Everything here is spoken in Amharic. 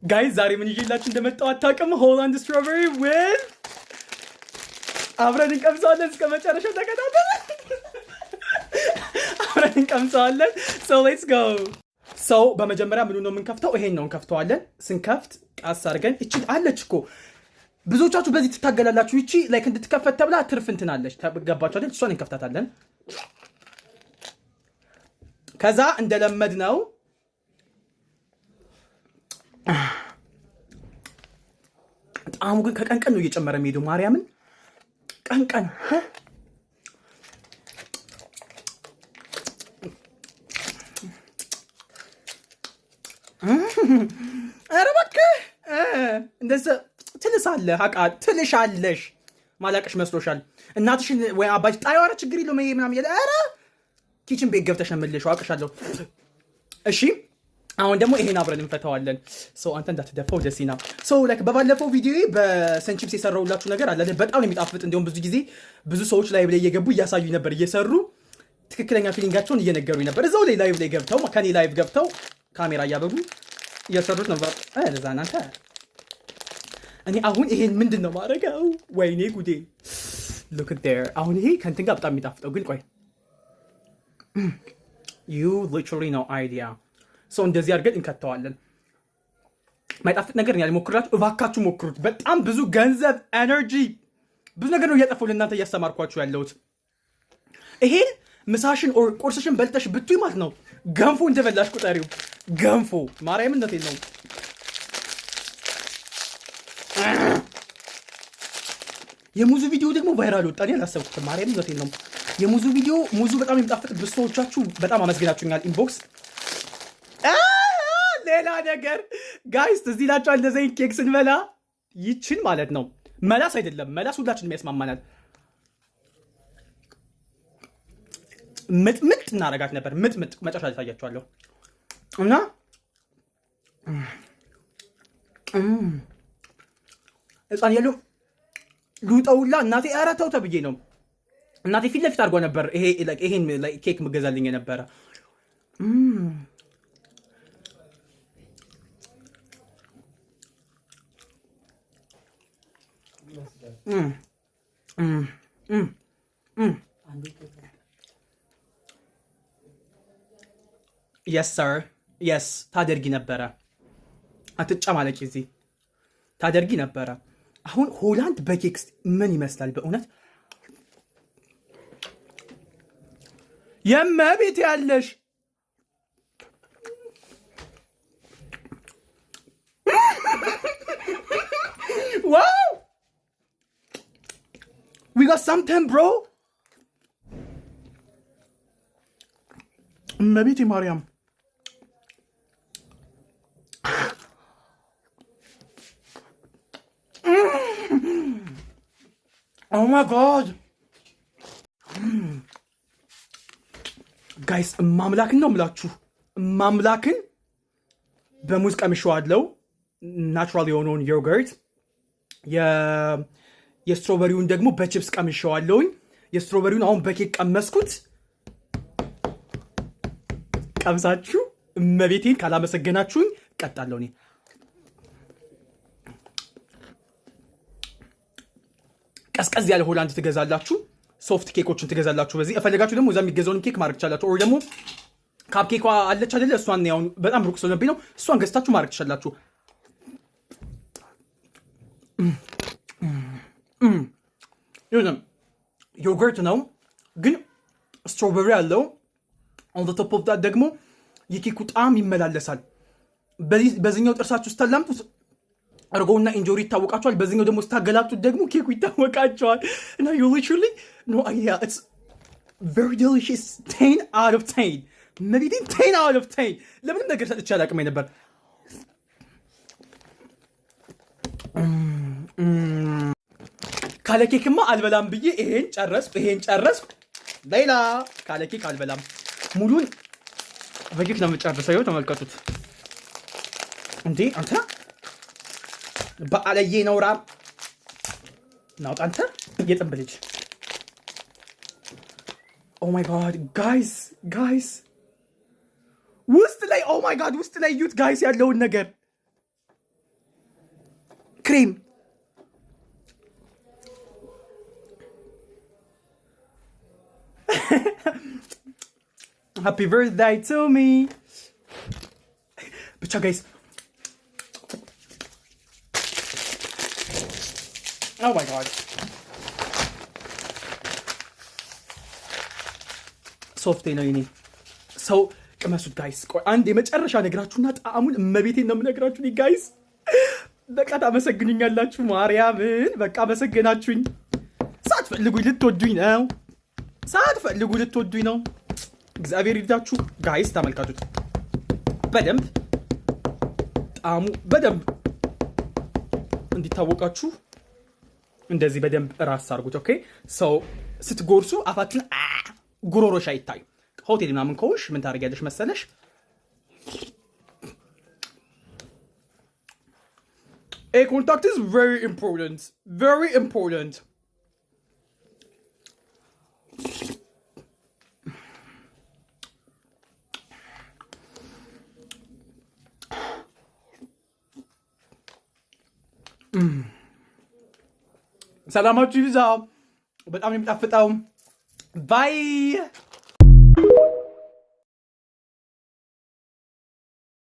ጋይዝ ዛሬ ምን ይዤላችሁ እንደመጣሁ አታውቅም። ሆላንድ ስትሮበሪ ዊዝ አብረን እንቀምሰዋለን። እስከ መጨረሻው ተከታተሉ። አብረን እንቀምሰዋለን። ሶ ሌትስ ጎ። ሰው በመጀመሪያ ምኑ ነው የምንከፍተው? ይሄን ነው እንከፍተዋለን። ስንከፍት ቃስ አድርገን እቺ አለች እኮ ብዙዎቻችሁ በዚህ ትታገላላችሁ። እቺ ላይክ እንድትከፈት ተብላ ትርፍ እንትን አለች። ገባችሁ አይደል? እሷን እንከፍታታለን። ከዛ እንደለመድ ነው ጣዕሙ ግን ከቀን ቀን ነው እየጨመረ የሚሄደው። ማርያምን ቀን ቀን ኧረ እባክህ እንደዚያ ትልሳለህ። ትልሻለሽ። ማላቀሽ መስሎሻል? እናትሽን ወይ አባሽ ጣይው ኧረ ችግር የለውም ይሄ ምናምን ኧረ ኪችን ቤት ገብተሽ መልሽ አውቅሻለሁ። እሺ አሁን ደግሞ ይሄን አብረን እንፈታዋለን። ሰው አንተ እንዳትደፋው ደሲና ሰው ላይክ በባለፈው ቪዲዮ በሰንቺፕስ የሰራውላችሁ ነገር አለ በጣም የሚጣፍጥ እንደውም ብዙ ጊዜ ብዙ ሰዎች ላይቭ ላይ እየገቡ እያሳዩኝ ነበር፣ እየሰሩ ትክክለኛ ፊሊንጋቸውን እየነገሩኝ ነበር። እዛው ላይ ላይቭ ላይ ገብተው ከኔ ላይቭ ገብተው ካሜራ እያበሩ እየሰሩት ነበር። ለዛ እናንተ እኔ አሁን ይሄን ምንድን ነው ማድረገው? ወይኔ ጉዴ look at there። አሁን ይሄ ከእንትን ጋር በጣም የሚጣፍጠው ግን ቆይ you literally no idea። ሰው እንደዚህ አድርገን እንከተዋለን። ማይጣፍጥ ነገር ነው ያልሞክራችሁ፣ እባካችሁ ሞክሩት። በጣም ብዙ ገንዘብ ኤነርጂ ብዙ ነገር ነው እያጠፋው ለእናንተ እያስተማርኳችሁ ያለሁት። ይሄን ምሳሽን ኦር ቁርስሽን በልተሽ ብትይ ማለት ነው ገንፎ እንደበላሽ ቁጠሪው። ገንፎ ማርያምነቴን ነው። የሙዙ ቪዲዮ ደግሞ ቫይራል ወጣ። እኔ አላሰብኩትም። ማርያምነቴን ነው። የሙዙ ቪዲዮ ሙዙ በጣም የሚጣፍጥ ብሶቻችሁ በጣም አመስግናችሁኛል ኢንቦክስ። ሌላ ነገር ጋይስ እዚህ ላችሁ እንደዚህ ኬክ ስንበላ ይችን ማለት ነው መላስ አይደለም መላስ ሁላችንም ያስማማናል። ምጥምጥ እናረጋት ነበር። ምጥምጥ መጨረሻ ላይ ታያችኋለሁ። እና ህፃን ያለው ሉጠውላ እናቴ ኧረ ተው ተብዬ ነው እናቴ ፊት ለፊት አድርጓ ነበር። ይሄን ኬክ ምገዛልኝ የነበረ የስ ሰር የስ ታደርጊ ነበረ። አትጨማለቂ እዚህ ታደርጊ ነበረ። አሁን ሆላንድ በኬክስ ምን ይመስላል በእውነት? የመቤት ያለሽ ዋው we got something bro። እመቤቴ ማርያም oh my god ጋይስ ማምላክን ነው የምላችሁ። ማምላክን በሙዝ ቀምሼዋለሁ። ናቹራል የሆነውን ዮገርት የስትሮበሪውን ደግሞ በቺፕስ ቀምሼዋለሁኝ። የስትሮበሪውን አሁን በኬክ ቀመስኩት። ቀምሳችሁ እመቤቴን ካላመሰገናችሁኝ ቀጣለሁ እኔ። ቀዝቀዝ ያለ ሆላንድ ትገዛላችሁ፣ ሶፍት ኬኮችን ትገዛላችሁ። በዚህ እፈልጋችሁ ደግሞ እዛ የሚገዛውን ኬክ ማድረግ ትችላላችሁ። ኦር ደግሞ ካፕ ኬኳ አለች አይደለ? እሷን ያው በጣም ሩቅ ስለሆነብኝ ነው እሷን ገዝታችሁ ማድረግ ትችላላችሁ። ዮገርት ነው ግን ስትሮበሪ አለው። ኦን ዘ ቶፕ ኦፍ ዳት ደግሞ የኬኩ ጣዕም ይመላለሳል። በዚህኛው ጥርሳችሁ ስታላምጡት እርጎና ኢንጆሪ ይታወቃቸዋል። በዚህኛው ደግሞ ስታገላብጡት ደግሞ ኬኩ ይታወቃቸዋል። እና ዩ ሊትራሊ ኖ አይዲያ ኢትስ ቬሪ ዴሊሺየስ 10 out of 10 maybe 10 out of 10 ለምንም ነገር ሰጥቼ አላውቅም ነበር። ካለ ኬክማ አልበላም ብዬ ይሄን ጨረስኩ። ሌላ ካለ ኬክ አልበላም። ሙሉን በኬክ ነው የምጨርሰው። ይኸው ተመልከቱት እንዴ አንተ በአለዬ ነውራ ናውጣ አንተ የጥንብ ልጅ። ኦ ማይ ጋድ ጋይስ ውስጥ ላይ ኦ ማይ ጋድ ውስጥ ላይ እዩት ጋይስ ያለውን ነገር ክሬም ሃፒ በርዝዳይ ቱ ሚ ብቻ ጋይስ ኦ ማይ ጋድ ሶፍቴ ነው ይኔ ሰው ቅመሱት ጋይስ። ቆይ አንድ የመጨረሻ ነግራችሁና ጣዕሙን እመቤቴን ነው የምነግራችሁ ጋይስ። በቃ ታመሰግኑኛላችሁ ማርያምን። በቃ አመሰገናችሁኝ። ሳትፈልጉኝ ልትወዱኝ ነው። እግዚአብሔር ይርዳችሁ ጋይስ። ተመልካቱት በደንብ ጣዕሙ በደንብ እንዲታወቃችሁ እንደዚህ በደንብ ራስ አድርጉት። ኦኬ ሰው ስትጎርሱ አፋችን ጉሮሮሽ አይታይ። ሆቴል ምናምን ከሆንሽ ምን ታደርጊያለሽ መሰለሽ? A contact is very important. Very important. ሰላማችሁ ይብዛ። በጣም የሚጣፍጠው ባይ